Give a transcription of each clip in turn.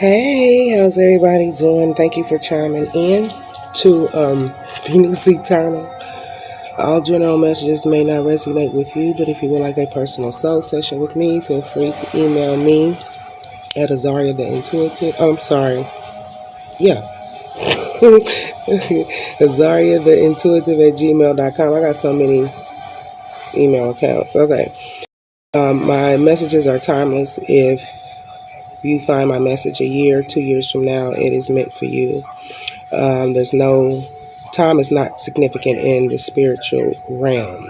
Hey, how's everybody doing? Thank you for chiming in to Phoenix Eternal. All general messages may not resonate with you, but if you would like a personal soul session with me, feel free to email me at Azaria the Intuitive. I'm sorry. Yeah. Azaria the Intuitive at gmail.com. I got so many email accounts. Okay. My messages are timeless. If you find my message a year, 2 years from now, it is meant for you. There's no time is not significant in the spiritual realm.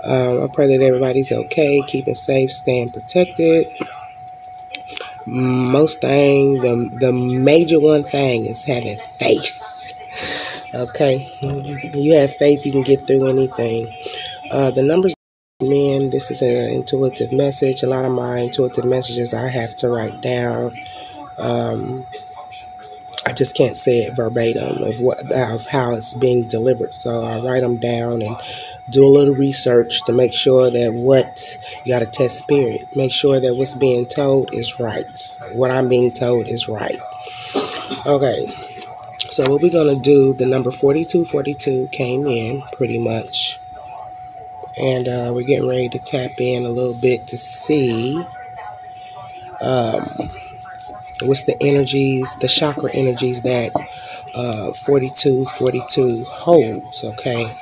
I pray that everybody's okay, keeping safe, staying protected. Most thing, the major one thing is having faith. Okay, you have faith, you can get through anything. The numbers, men. This is an intuitive message. A lot of my intuitive messages I have to write down. I just can't say it verbatim of how it's being delivered. So I write them down and do a little research to make sure that you got to test spirit. Make sure that what's being told is right. What I'm being told is right. Okay. So what we're gonna do? The number 4242 came in pretty much, and we're getting ready to tap in a little bit to see what's the energies, the chakra energies that 4242 holds, okay?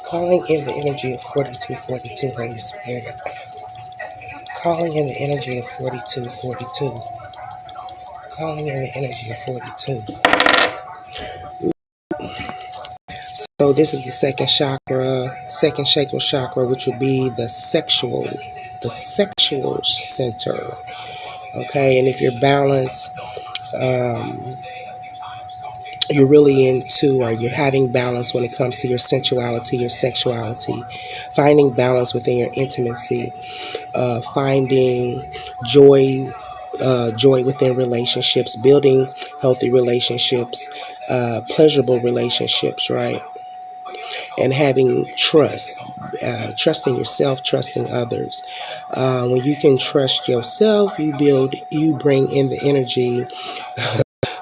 Calling in the energy of 4242, Holy Spirit. Calling in the energy of 4242. Calling in the energy of 42. So this is the second sacral chakra, which would be the sexual center, okay? And if you're balanced, you're really into, or you're having balance when it comes to your sensuality, your sexuality, finding balance within your intimacy, finding joy, joy within relationships, building healthy relationships, pleasurable relationships, right? And having trust, trusting yourself, trusting others. When you can trust yourself, you bring in the energy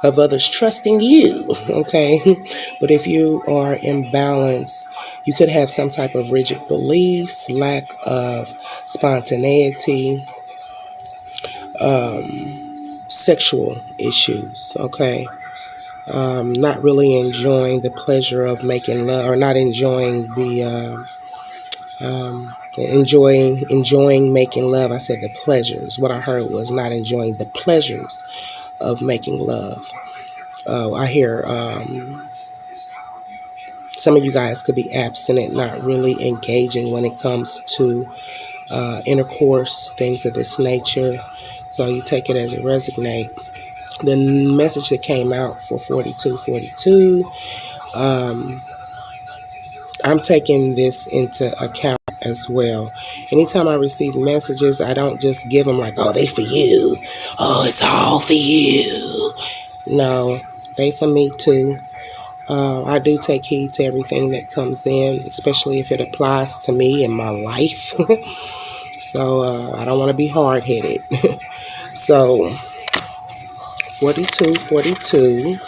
of others trusting you, okay? But if you are imbalanced, you could have some type of rigid belief, lack of spontaneity, sexual issues, okay? Not really enjoying the pleasure of making love, or not enjoying enjoying making love. I said the pleasures. What I heard was not enjoying the pleasures of making love. I hear some of you guys could be abstinent, not really engaging when it comes to intercourse, things of this nature. So you take it as it resonates. The message that came out for 4242, I'm taking this into account as well. Anytime I receive messages, I don't just give them like, oh, they for you. Oh, it's all for you. No, they for me too. I do take heed to everything that comes in, especially if it applies to me in my life. So I don't want to be hard-headed. So 4242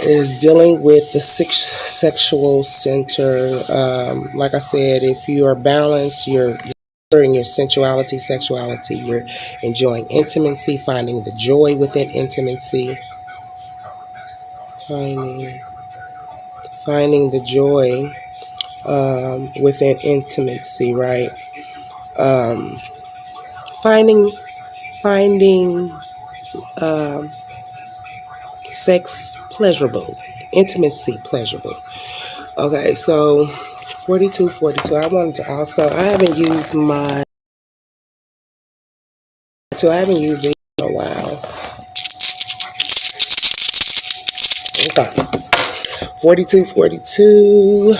is dealing with the sexual center. Like I said, if you are balanced, you're in your sensuality, sexuality, you're enjoying intimacy, finding the joy within intimacy, finding the joy within intimacy, right? Finding sex pleasurable, intimacy pleasurable. Okay, so 4242. I wanted to also, I haven't used these in a while. Okay, 4242.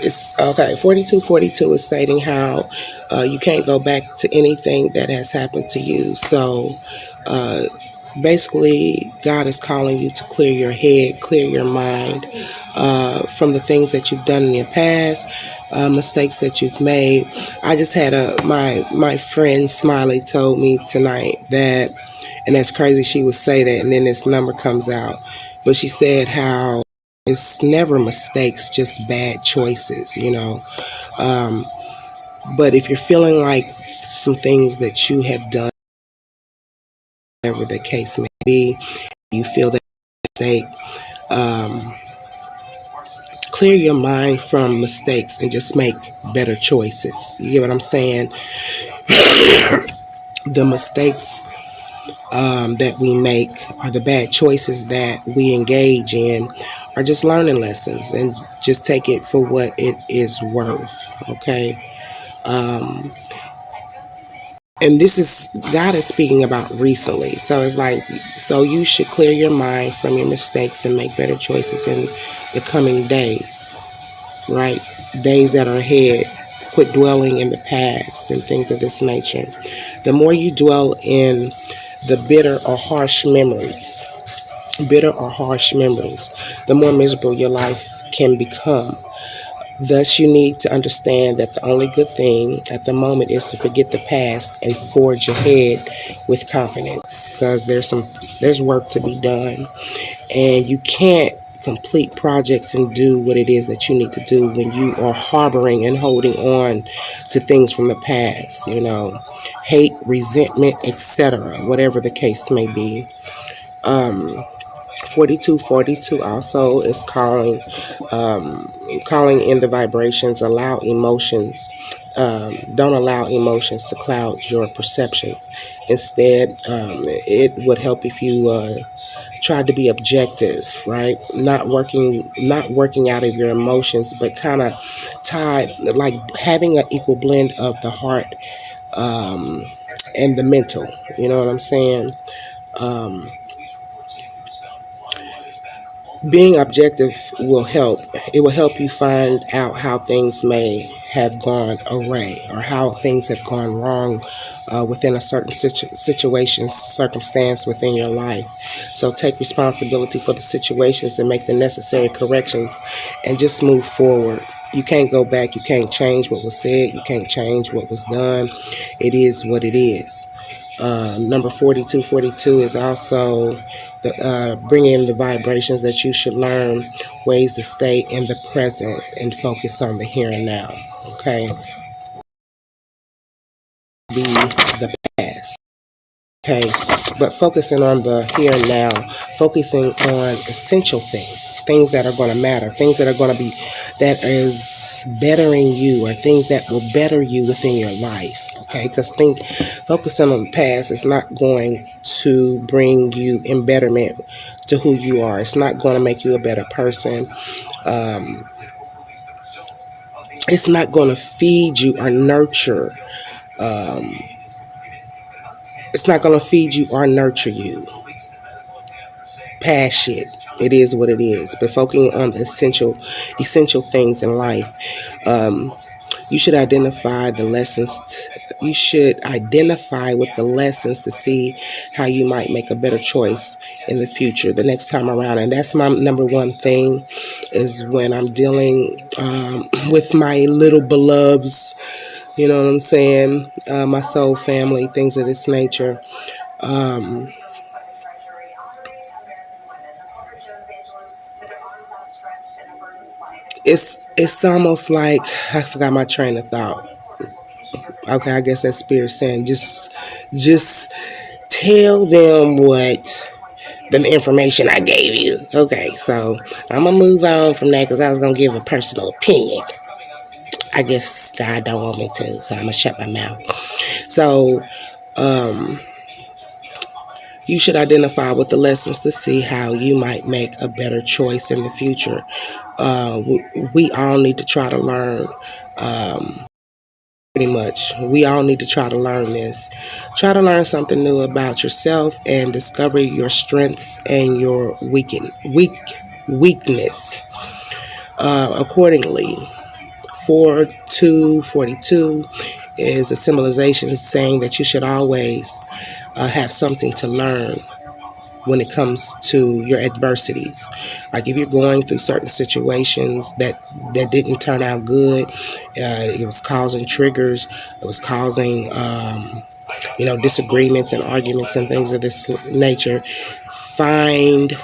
It's okay. 4242 is stating how you can't go back to anything that has happened to you. So Basically, God is calling you to clear your head, clear your mind from the things that you've done in your past, mistakes that you've made. I just had my friend Smiley told me tonight that, and that's crazy. She would say that, and then this number comes out, but she said how it's never mistakes, just bad choices, you know. Um, but if you're feeling like some things that you have done, whatever the case may be, you feel that mistake, um, clear your mind from mistakes and just make better choices. You get what I'm saying? The mistakes that we make, or the bad choices that we engage in, are just learning lessons, and just take it for what it is worth. Okay. Um, and this is, God is speaking about recently. So it's like, so you should clear your mind from your mistakes and make better choices in the coming days, right? Days that are ahead. Quit dwelling in the past and things of this nature. The more you dwell in the bitter or harsh memories, the more miserable your life can become. Thus, you need to understand that the only good thing at the moment is to forget the past and forge ahead with confidence, because there's work to be done, and you can't complete projects and do what it is that you need to do when you are harboring and holding on to things from the past, you know, hate, resentment, etc., whatever the case may be. 4242 also is calling in the vibrations. Don't allow emotions to cloud your perceptions. Instead, it would help if you try to be objective, right? Not working out of your emotions, but kind of tied, like having an equal blend of the heart and the mental. You know what I'm saying? Um, Being objective will help. It will help you find out how things may have gone awry, or how things have gone wrong within a certain situation, circumstance within your life. So take responsibility for the situations and make the necessary corrections, and just move forward. You can't go back. You can't change what was said. You can't change what was done. It is what it is. Number 4242 is also bringing in the vibrations that you should learn ways to stay in the present and focus on the here and now. Okay, the past. Okay, but focusing on the here and now, focusing on essential things, things that are going to matter, things that are going to be, that is bettering you, or things that will better you within your life. Okay, because focusing on the past is not going to bring you in betterment to who you are. It's not going to make you a better person. Um, it's not going to feed you or nurture. Um, it's not going to feed you or nurture you. Past shit. It is what it is. But focusing on the essential things in life. Um, you should identify the lessons. You should identify with the lessons to see how you might make a better choice in the future, the next time around. And that's my number one thing, is when I'm dealing with my little beloveds. You know what I'm saying? My soul family, things of this nature. Um, it's almost like, I forgot my train of thought. Okay, I guess that's spirit saying just tell them what the information I gave you. Okay, so I'm gonna move on from that, because I was gonna give a personal opinion. I guess God don't want me to, so I'm gonna shut my mouth. So um, you should identify with the lessons to see how you might make a better choice in the future. We all need to try to learn. Pretty much, we all need to try to learn this. Try to learn something new about yourself and discover your strengths and your weakness. Accordingly, 4242 is a symbolization saying that you should always have something to learn. when it comes to your adversities. Like if you're going through certain situations that didn't turn out good, it was causing triggers, it was causing disagreements and arguments and things of this nature. Find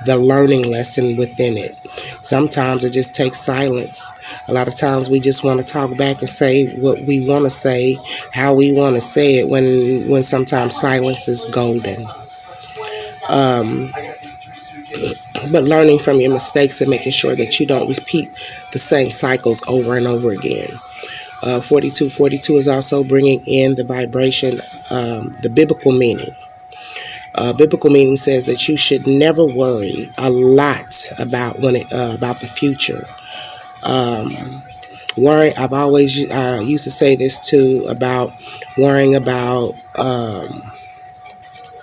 the learning lesson within it. Sometimes it just takes silence. A lot of times we just want to talk back and say what we want to say, how we want to say it, when sometimes silence is golden. But learning from your mistakes and making sure that you don't repeat the same cycles over and over again. 4242 is also bringing in the vibration, the biblical meaning. Biblical meaning says that you should never worry a lot about about the future. Worry. I've always used to say this too about worrying about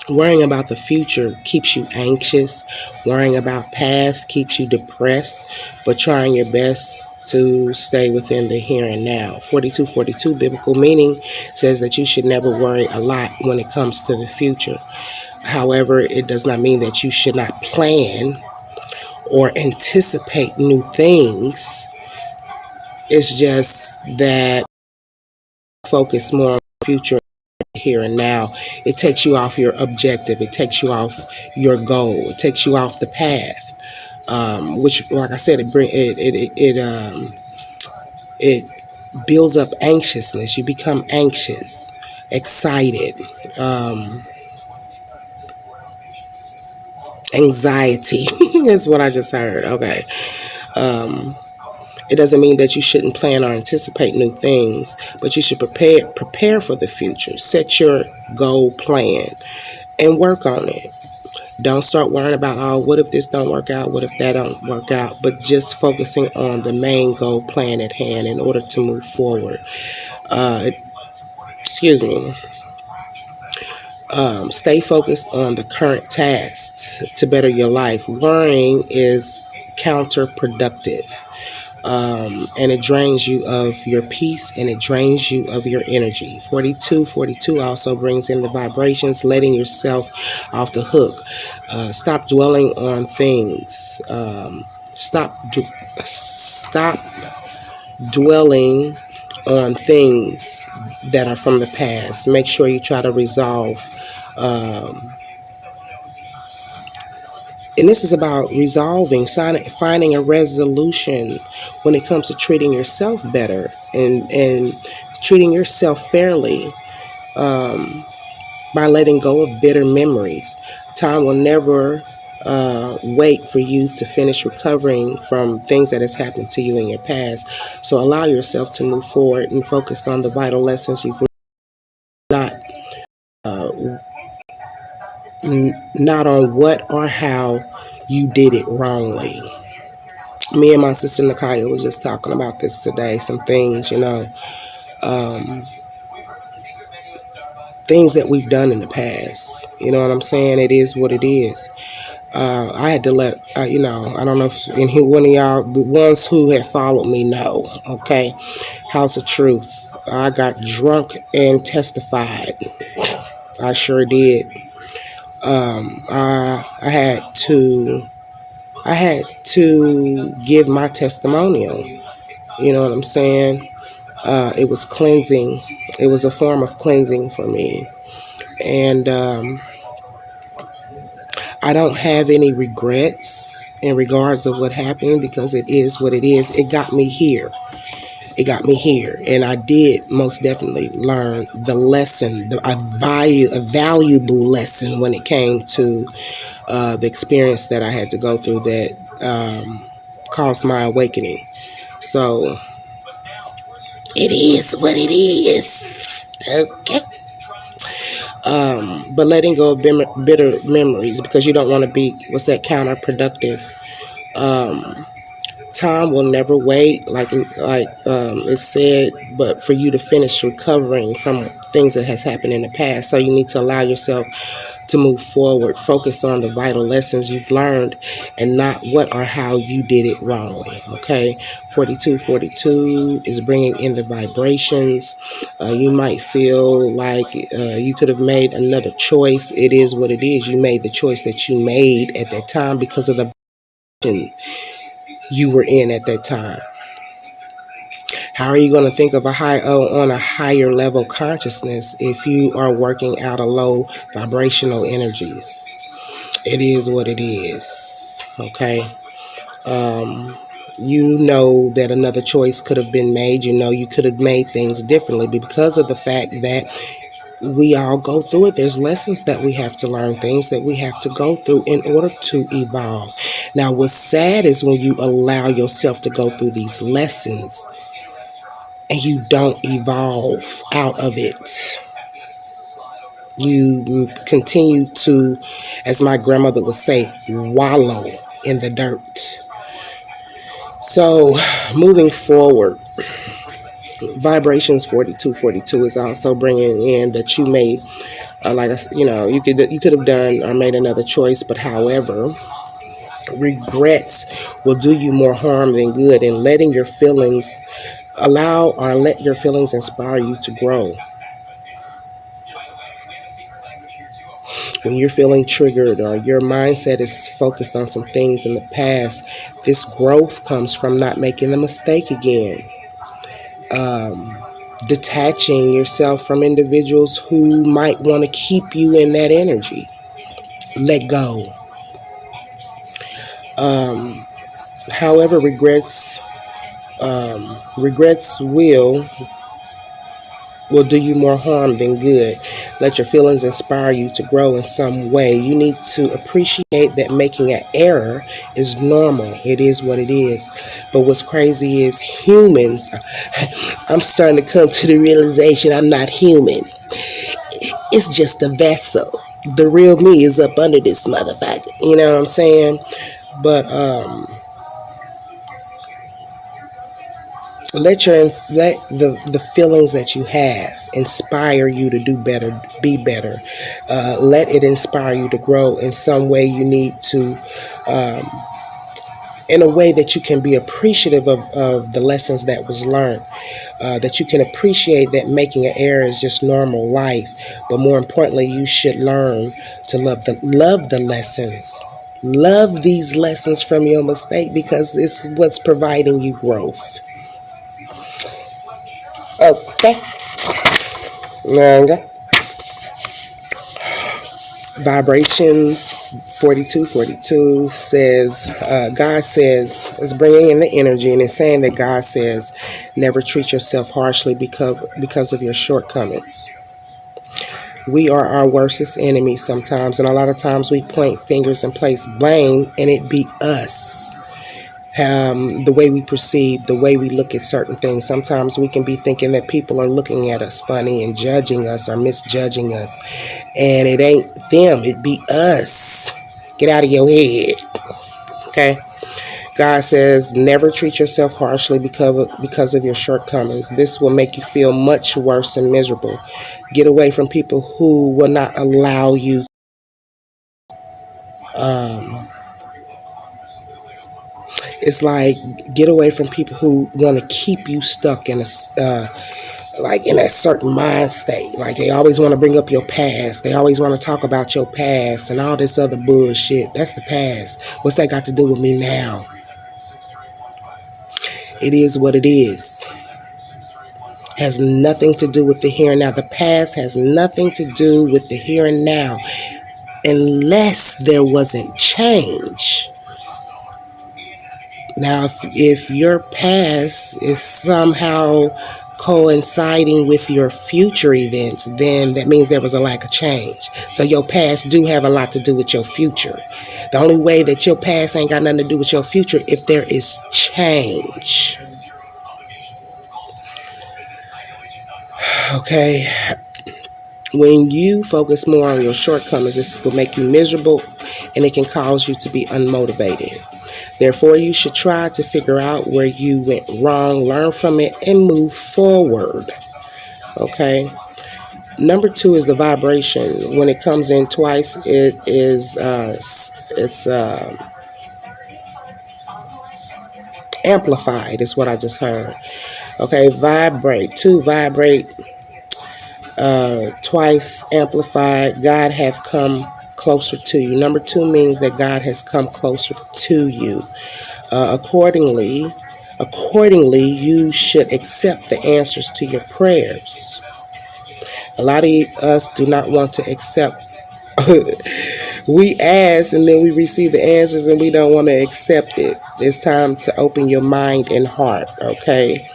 the future keeps you anxious. Worrying about past keeps you depressed. But trying your best to stay within the here and now. 4242 biblical meaning says that you should never worry a lot when it comes to the future. However, it does not mean that you should not plan or anticipate new things. It's just that focus more on the future, here and now. It takes you off your objective. It takes you off your goal. It takes you off the path. Which, like I said, it builds up anxiousness. You become anxious, excited, anxiety is what I just heard. Okay. It doesn't mean that you shouldn't plan or anticipate new things, but you should prepare for the future. Set your goal plan and work on it. Don't start worrying about, oh, what if this don't work out? What if that don't work out? But just focusing on the main goal plan at hand in order to move forward. Excuse me. Stay focused on the current tasks to better your life. Worrying is counterproductive. And it drains you of your peace, and it drains you of your energy. 4242 also brings in the vibrations, letting yourself off the hook. Stop dwelling on things. Stop dwelling on things that are from the past. Make sure you try to resolve. And this is about resolving, finding a resolution when it comes to treating yourself better and treating yourself fairly, by letting go of bitter memories. Time will never wait for you to finish recovering from things that has happened to you in your past. So allow yourself to move forward and focus on the vital lessons you've learned, not on what or how you did it wrongly. Me and my sister Nakaya was just talking about this today. Some things, things that we've done in the past. You know what I'm saying? It is what it is. I had to let, I don't know if one of y'all, the ones who had followed me, know, okay? House of Truth. I got drunk and testified. I sure did. I had to give my testimonial. You know what I'm saying? It was cleansing. It was a form of cleansing for me. And I don't have any regrets in regards of what happened, because it is what it is. It got me here. It got me here. And I did most definitely learn the lesson, a valuable lesson when it came to the experience that I had to go through that caused my awakening. So it is what it is. Okay. But letting go of bitter memories, because you don't want to be, counterproductive. Time will never wait, like it said, but for you to finish recovering from things that has happened in the past. So you need to allow yourself to move forward. Focus on the vital lessons you've learned and not what or how you did it wrongly. Okay, 4242 is bringing in the vibrations. You might feel like you could have made another choice. It is what it is. You made the choice that you made at that time because of the vibration you were in at that time. How are you going to think of on a higher level consciousness if you are working out of low vibrational energies? It is what it is. Okay. You know that another choice could have been made. You know you could have made things differently, but because of the fact that we all go through it, there's lessons that we have to learn, things that we have to go through in order to evolve. Now, what's sad is when you allow yourself to go through these lessons and you don't evolve out of it. You continue to, as my grandmother would say, wallow in the dirt. So, moving forward, vibrations 4242 is also bringing in that you made, you could have done or made another choice, but however, regrets will do you more harm than good, and letting your feelings let your feelings inspire you to grow. When you're feeling triggered or your mindset is focused on some things in the past, this growth comes from not making the mistake again. Detaching yourself from individuals who might want to keep you in that energy. Let go. However, regrets will do you more harm than good. Let your feelings inspire you to grow in some way. You need to appreciate that making an error is normal. It is what it is. But what's crazy is humans. I'm starting to come to the realization I'm not human. It's just a vessel. The real me is up under this motherfucker. You know what I'm saying? But let the feelings that you have inspire you to do better, be better. Let it inspire you to grow in some way. You need to, in a way that you can be appreciative of the lessons that was learned. That you can appreciate that making an error is just normal life. But more importantly, you should learn to love the lessons. Love these lessons from your mistake because it's what's providing you growth. Okay. Nanga. Vibrations 4242 says, God says, it's bringing in the energy and it's saying that God says, never treat yourself harshly because of your shortcomings. We are our worstest enemies sometimes, and a lot of times we point fingers and place blame, and it be us. The way we perceive, the way we look at certain things. Sometimes we can be thinking that people are looking at us funny and judging us or misjudging us. And it ain't them, it be us. Get out of your head. Okay? God says, never treat yourself harshly because of your shortcomings. This will make you feel much worse and miserable. Get away from people who will not allow you. It's like get away from people who want to keep you stuck in a certain mind state. Like they always want to bring up your past. They always want to talk about your past and all this other bullshit. That's the past. What's that got to do with me now? It is what it is. Has nothing to do with the here and now. The past has nothing to do with the here and now unless there wasn't change. Now, if your past is somehow coinciding with your future events, then that means there was a lack of change. So your past do have a lot to do with your future. The only way that your past ain't got nothing to do with your future if there is change. Okay? When you focus more on your shortcomings, this will make you miserable and it can cause you to be unmotivated. Therefore, you should try to figure out where you went wrong, learn from it, and move forward. Okay? Number two is the vibration. When it comes in twice, it is it's amplified. Is what I just heard. Okay, vibrate. Two, vibrate. Twice, amplified. God have come closer to you. Number two means that God has come closer to you. Accordingly, you should accept the answers to your prayers. A lot of us do not want to accept. We ask and then we receive the answers and we don't want to accept it. It's time to open your mind and heart, okay?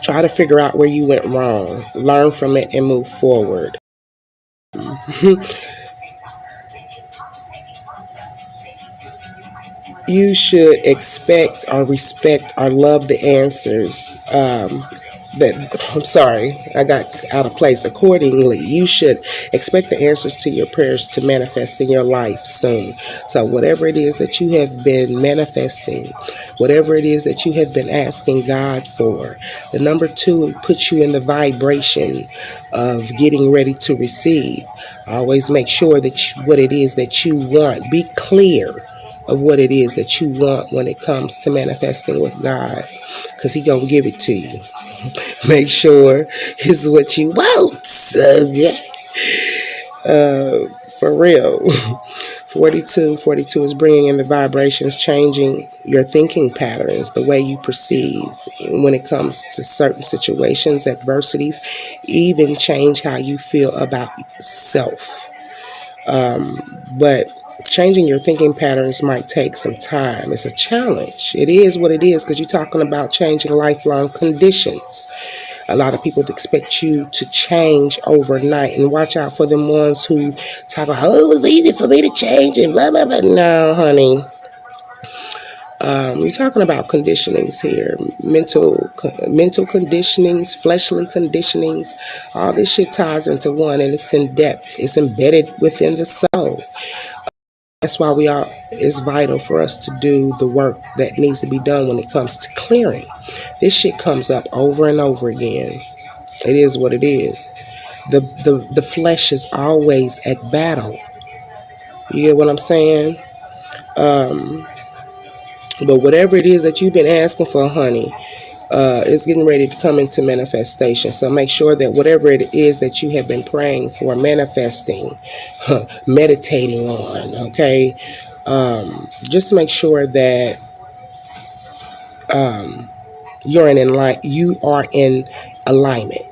Try to figure out where you went wrong, learn from it, and move forward. You should expect or respect or love the answers. I'm sorry, I got out of place. Accordingly, you should expect the answers to your prayers to manifest in your life soon. So, whatever it is that you have been manifesting, whatever it is that you have been asking God for, the number two puts you in the vibration of getting ready to receive. Always make sure that what it is that you want, be clear of what it is that you want when it comes to manifesting with God, because He gonna give it to you. Make sure it's what you want. Okay? For real. 42 is bringing in the vibrations, changing your thinking patterns, the way you perceive when it comes to certain situations, adversities, even change how you feel about self. But changing your thinking patterns might take some time. It's a challenge. It is what it is, because you're talking about changing lifelong conditions. A lot of people expect you to change overnight, and watch out for them ones who talk about, oh, it was easy for me to change and blah, blah, blah. No, honey. We're talking about conditionings here, mental conditionings, fleshly conditionings. All this shit ties into one, and it's in depth. It's embedded within the soul. That's why it's vital for us to do the work that needs to be done when it comes to clearing. This shit comes up over and over again. It is what it is. The flesh is always at battle. You get what I'm saying? But whatever it is that you've been asking for, honey, is getting ready to come into manifestation. So make sure that whatever it is that you have been praying for, manifesting, meditating on, okay? Just make sure that you are in alignment.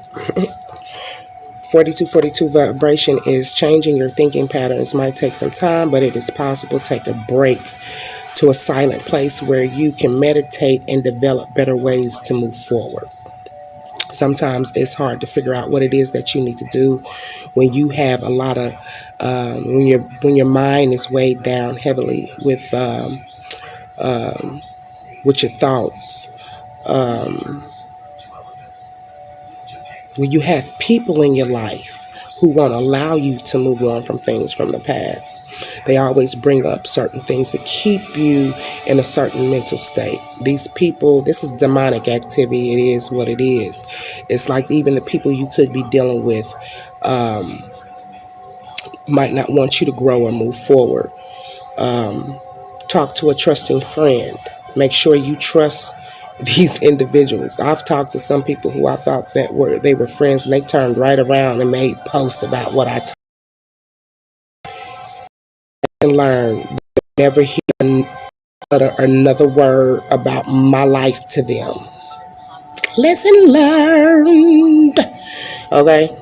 42 vibration is changing your thinking patterns. Might take some time, but it is possible. Take a break to a silent place where you can meditate and develop better ways to move forward. Sometimes it's hard to figure out what it is that you need to do when you have a lot of when your mind is weighed down heavily with your thoughts. When you have people in your life who won't allow you to move on from things from the past. They always bring up certain things to keep you in a certain mental state. These people, this is demonic activity. It is what it is. It's like even the people you could be dealing with might not want you to grow or move forward. Talk to a trusting friend. Make sure you trust these individuals. I've talked to some people who I thought they were friends, and they turned right around and made posts about what I and learn. Never utter another word about my life to them. Lesson learned. Okay.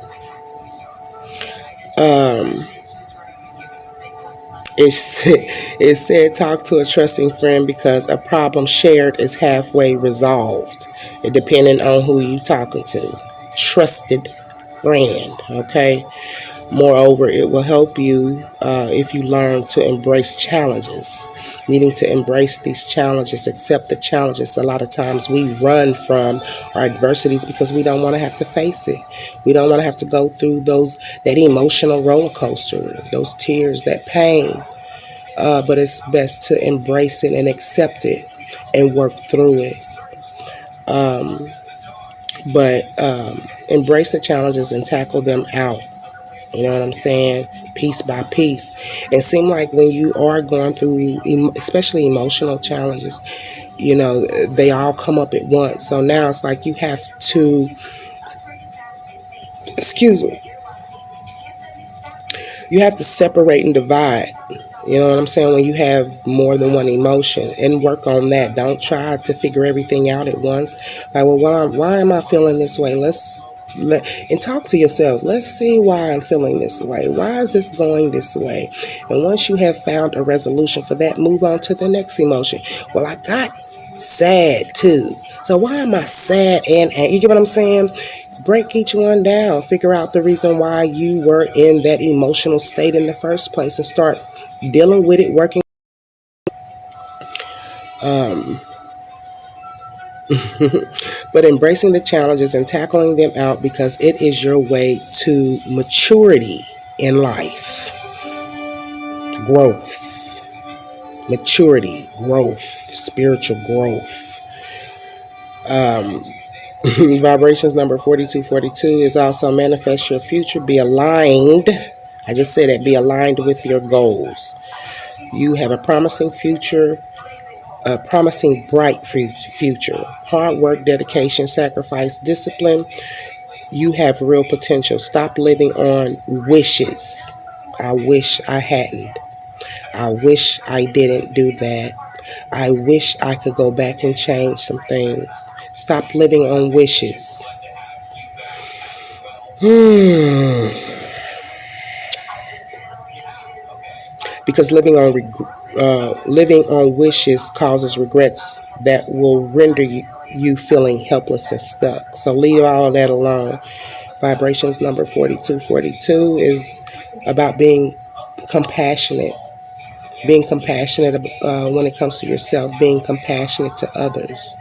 It said talk to a trusting friend, because a problem shared is halfway resolved. It depending on who you talking to. Trusted friend. Okay. Moreover, it will help you if you learn to embrace challenges. Needing to embrace these challenges, accept the challenges. A lot of times we run from our adversities because we don't want to have to face it. We don't want to have to go through that emotional roller coaster, those tears, that pain. But it's best to embrace it and accept it and work through it. But embrace the challenges and tackle them out. You know what I'm saying? Piece by piece. It seems like when you are going through, especially emotional challenges, they all come up at once. So now it's like you have to, excuse me, you have to separate and divide. You know what I'm saying? When you have more than one emotion, and work on that. Don't try to figure everything out at once. Like, well, why am I feeling this way? And talk to yourself. Let's see why I'm feeling this way. Why is this going this way? And once you have found a resolution for that, move on to the next emotion. Well, I got sad too. So why am I sad and you get what I'm saying? Break each one down. Figure out the reason why you were in that emotional state in the first place and start dealing with it, working. But embracing the challenges and tackling them out because it is your way to maturity in life. Growth, maturity, growth, spiritual growth. Vibrations number 4242 is also manifest your future. Be aligned. I just said that. Be aligned with your goals. You have a promising future, a promising bright future. Hard work, dedication, sacrifice, discipline. You have real potential. Stop living on wishes. I wish I hadn't. I wish I didn't do that. I wish I could go back and change some things. Stop living on wishes. Because living on wishes causes regrets that will render you feeling helpless and stuck. So leave all of that alone. Vibrations number 4242 is about being compassionate. Being compassionate when it comes to yourself. Being compassionate to others.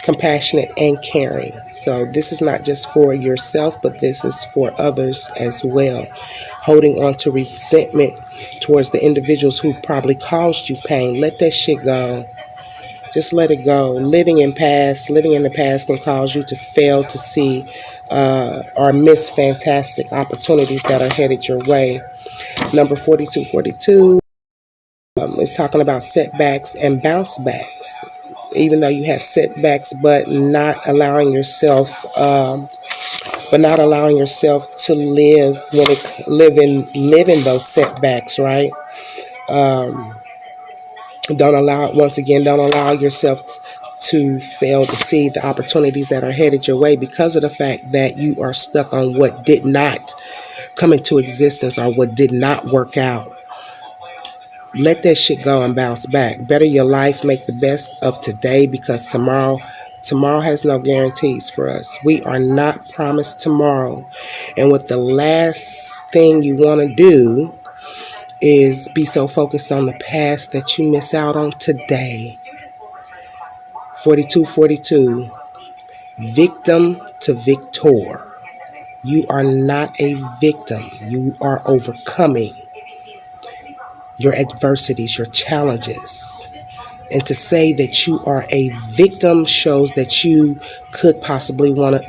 Compassionate and caring. So this is not just for yourself, but this is for others as well. Holding on to resentment towards the individuals who probably caused you pain. Let that shit go. Just let it go. Living in the past can cause you to fail to see or miss fantastic opportunities that are headed your way. Number 4242 is talking about setbacks and bounce backs. Even though you have setbacks, but not allowing yourself to live in those setbacks, right? Don't allow yourself to fail to see the opportunities that are headed your way because of the fact that you are stuck on what did not come into existence or what did not work out. Let that shit go and bounce back. Better your life, make the best of today because tomorrow has no guarantees for us. We are not promised tomorrow. And what the last thing you want to do is be so focused on the past that you miss out on today. 4242, victim to victor. You are not a victim. You are overcoming your adversities, your challenges. And to say that you are a victim shows that you could possibly want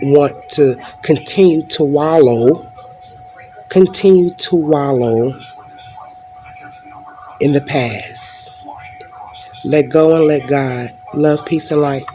to continue to wallow in the past. Let go and let God. Love, peace, and light.